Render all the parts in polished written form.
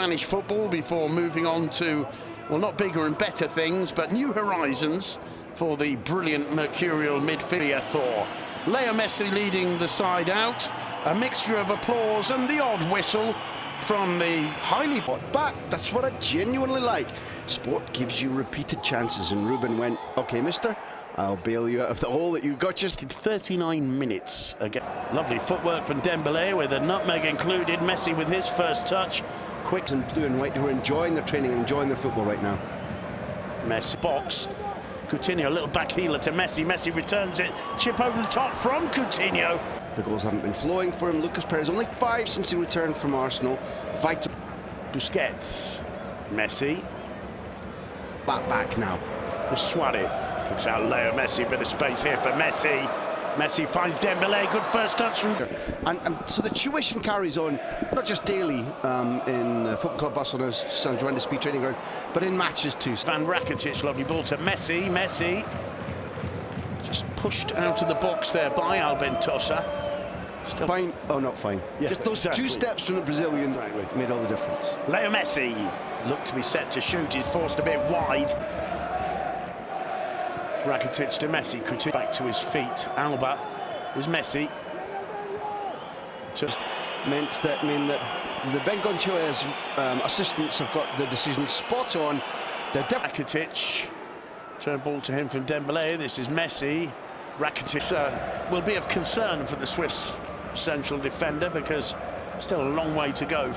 Spanish football before moving on to, well, not bigger and better things, but new horizons for the brilliant mercurial midfielder Thor. Leo Messi leading the side out, a mixture of applause and the odd whistle from the highly back. That's what I genuinely like. Sport gives you repeated chances, and Ruben went, okay, mister, I'll bail you out of the hole that you got just 39 minutes again. Lovely footwork from Dembélé with a nutmeg included. Messi with his first touch. Quick and blue and white who are enjoying their training and enjoying their football right now. Messi box. Coutinho, a little back healer to Messi. Messi returns it. Chip over the top from Coutinho. The goals haven't been flowing for him. Lucas Perez, only 5 since he returned from Arsenal. Fight. Busquets. Messi. Back now. Suarez puts out Leo Messi. Bit of space here for Messi. Messi finds Dembélé. Good first touch from... And so the tuition carries on, not just daily in Football Club Barcelona's San Juan de Speed training ground, but in matches too. Van Rakitic, lovely ball to Messi. Messi just pushed out of the box there by Albentosa. Still fine. Oh, not fine. Yeah, just those 2 steps from the Brazilian made all the difference. Leo Messi looked to be set to shoot. He's forced a bit wide. Rakitic to Messi. Coutinho back to his feet. Alba was Messi. Just mean that the Bengochea's assistants have got the decision spot on. Rakitic. Turn ball to him from Dembélé. This is Messi. Rakitic will be of concern for the Swiss central defender because still a long way to go.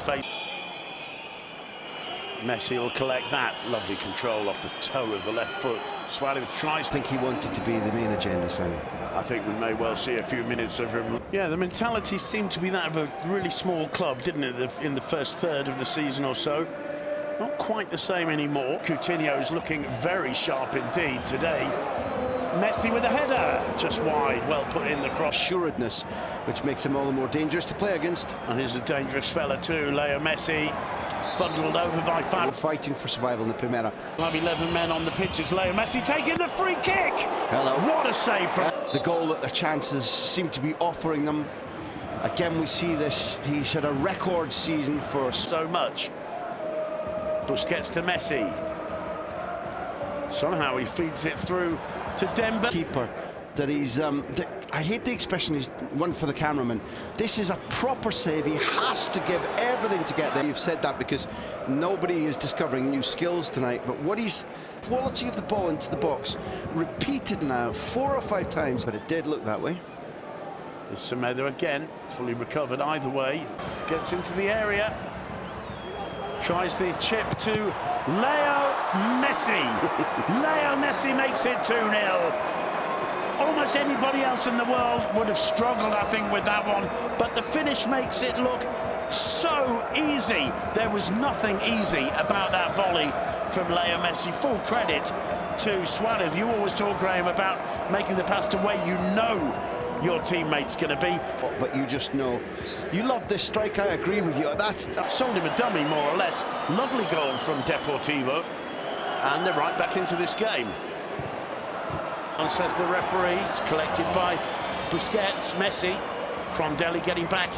Messi will collect that. Lovely control off the toe of the left foot. Suarez tries. I think he wanted to be the main agenda, Simon. I think we may well see a few minutes of him. Yeah, the mentality seemed to be that of a really small club, didn't it, in the first third of the season or so? Not quite the same anymore. Coutinho's looking very sharp indeed today. Messi with a header, just wide, well put in the cross. Assuredness, which makes him all the more dangerous to play against. And here's a dangerous fella too, Leo Messi, bundled over by 5. Fighting for survival in the Primera. 11 men on the pitch as Leo Messi taking the free kick. Hello. What a save from... The goal that their chances seem to be offering them. Again, we see this. He's had a record season for... So much. Busquets to Messi. Somehow he feeds it through to Dembélé. Keeper that he's I hate the expression, he's one for the cameraman. This is a proper save. He has to give everything to get there. You've said that because nobody is discovering new skills tonight, but what he's quality of the ball into the box repeated now 4 or 5 times, but it did look that way. It's Semedo again, fully recovered either way, gets into the area. Tries the chip to Leo Messi. Leo Messi makes it 2-0. Almost anybody else in the world would have struggled, I think, with that one. But the finish makes it look so easy. There was nothing easy about that volley from Leo Messi. Full credit to Suarez. You always talk, Graham, about making the pass to where you know your teammate's going to be. But you just know. You love this strike, I agree with you. That sold him a dummy, more or less. Lovely goal from Deportivo. And they're right back into this game. And says the referee. It's collected by Busquets. Messi. Crondelli getting back.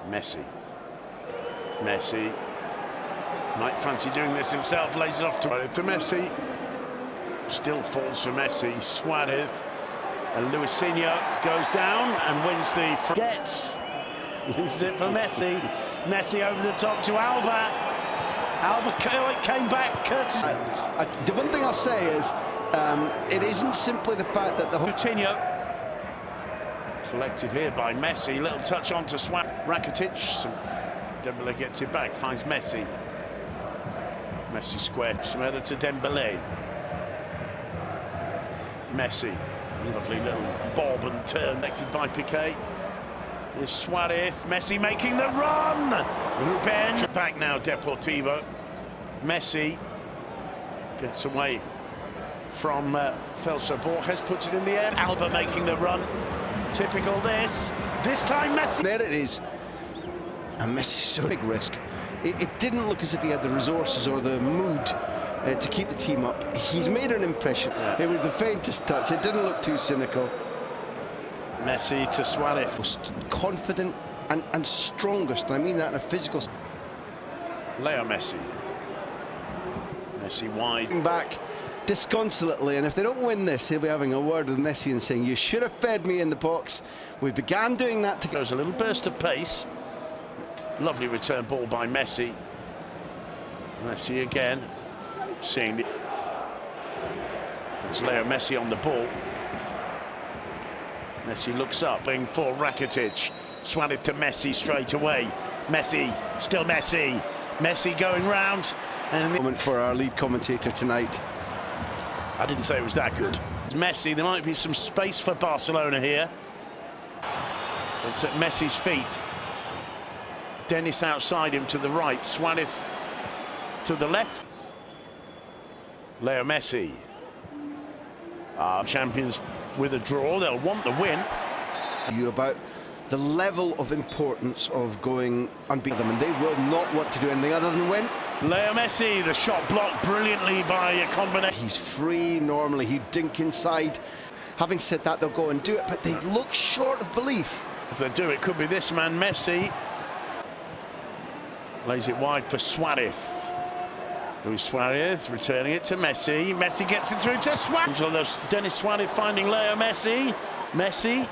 Messi. Messi. Might fancy doing this himself. Lays it off to Messi. Still falls for Messi. Suarez. And Luisinho goes down and wins the... Gets. Leaves it for Messi. Messi over the top to Alba. Alba came back. Curtis. The one thing I'll say is it isn't simply the fact that the... Coutinho. Collected here by Messi. Little touch on to Rakitic. Dembélé gets it back. Finds Messi. Messi square. Semedo to Dembélé. Messi. Lovely little bob and turn, connected by Piqué. There's Suarez. Messi making the run. Ruben back now. Deportivo. Messi gets away from Celso Borges, puts it in the air. Alba making the run. Typical this. This time Messi. There it is. And Messi's so big risk. It didn't look as if he had the resources or the mood to keep the team up. He's made an impression. It was the faintest touch. It didn't look too cynical. Messi to Suarez. Most confident and strongest. I mean that in a physical... Leo Messi. Messi wide. Back disconsolately, and if they don't win this, he'll be having a word with Messi and saying, you should have fed me in the box. We began doing that together. There's a little burst of pace. Lovely return ball by Messi. Messi again. Seeing the... It's Leo Messi on the ball. Messi looks up, being for Rakitic. Suarez to Messi straight away. Messi, still Messi. Messi going round. And moment for our lead commentator tonight. I didn't say it was that good. Messi, there might be some space for Barcelona here. It's at Messi's feet. Dennis outside him to the right. Suarez to the left. Leo Messi. Champions with a draw. They'll want the win. You about the level of importance of going unbeaten, and they will not want to do anything other than win. Leo Messi, the shot blocked brilliantly by a combination. He's free normally, he'd dink inside. Having said that, they'll go and do it, but they look short of belief. If they do, it could be this man, Messi. Lays it wide for Suarez. Luis Suarez returning it to Messi. Messi gets it through to Suarez. So there's Denis Suarez finding Leo Messi. Messi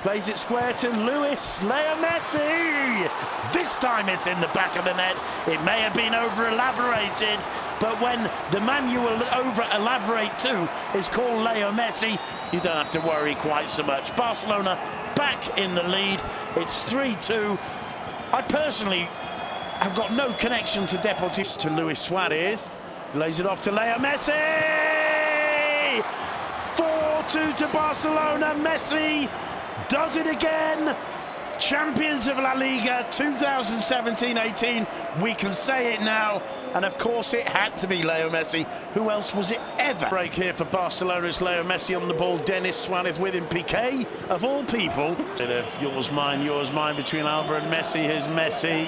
plays it square to Luis. Leo Messi! This time it's in the back of the net. It may have been over-elaborated, but when the man you will over-elaborate to is called Leo Messi, you don't have to worry quite so much. Barcelona back in the lead. It's 3-2. I personally have got no connection to Deportivo. To Luis Suarez. Lays it off to Leo Messi! 4-2 to Barcelona. Messi does it again. Champions of La Liga 2017-18. We can say it now. And of course it had to be Leo Messi. Who else was it ever? Break here for Barcelona. It's Leo Messi on the ball. Denis Suarez with him. Piqué, of all people. Yours, mine between Alba and Messi. Here's Messi.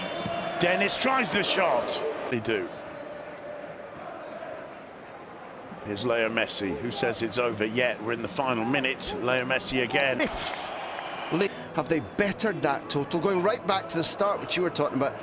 Denis tries the shot. They do. Here's Leo Messi, who says it's over yet. We're in the final minute. Leo Messi again. Have they bettered that total? Going right back to the start, which you were talking about.